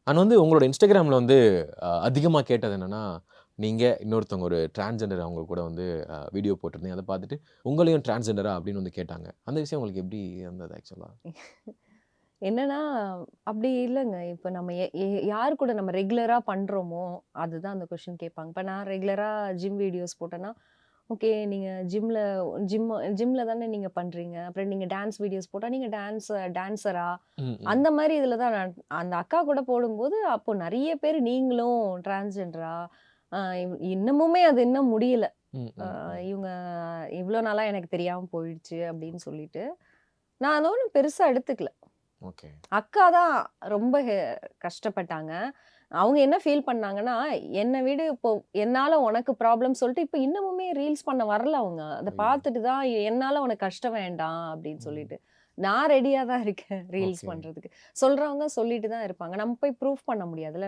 And வந்து உங்களோட Instagramல வந்து அதிகமா கேட்டது என்னன்னா, நீங்க இன்னொருத்தவங்க ஒரு டிரான்ஸ்ஜெண்டர் அவங்க கூட வந்து வீடியோ போட்டிருந்தீங்க. அத பார்த்துட்டு உங்களையும் டிரான்ஸ்ஜெண்டரா அப்படின்னு வந்து கேட்டாங்க. அந்த விஷயம் உங்களுக்கு எப்படி இருந்தது ஆக்சுவலா? என்னன்னா, அப்படி இல்லங்க. இப்ப நம்ம எ எ யார் கூட நம்ம ரெகுலரா பண்றோமோ, அதுதான் அந்த கொஸ்டின் கேட்பாங்க. இப்ப நான் ரெகுலரா ஜிம் வீடியோஸ் போட்டேன்னா, ஓகே நீங்க ஜிம் ஜிம்ல தானே நீங்க பண்றீங்க. அப்புறம் நீங்க டான்ஸ் வீடியோஸ் போட்டா, நீங்க டான்ஸரா? ம், ம். அந்த மாரி இதில தான் நான் அந்த அக்கா கூட போடும்போது, அப்போ நெறைய பேரு நீங்களும் டிரான்ஸ்ஜெண்டரா? இன்னமுமே அது இன்னும் முடியல. ம், அ ம், ம். இவங்க இவ்ளோ நாளா எனக்கு தெரியாம போயிடுச்சு அப்படின்னு சொல்லிட்டு, நான் அத ஒண்ணும் பெருசா எடுத்துக்கல. ஓகே. அக்கா தான் ரொம்ப கஷ்டப்பட்டாங்க. அவங்க என்ன ஃபீல் பண்ணாங்கன்னா, என்ன விடு இப்போ என்னால உனக்கு ப்ராப்ளம் சொல்லிட்டு, இப்ப இன்னமுமே ரீல்ஸ் பண்ண வரல அவங்க. அத ஐயோ! பார்த்துட்டு தான் என்னால உனக்கு கஷ்டம் வேண்டாம் அப்படின்னு ம். சொல்லிட்டு. நான் ரெடியா தான் இருக்கேன் ரீல்ஸ் ஓகே. பண்றதுக்கு. சொல்றவங்க சொல்லிட்டு தான் இருப்பாங்க. நம்ம போய் ப்ரூஃப் பண்ண முடியாதுல்ல.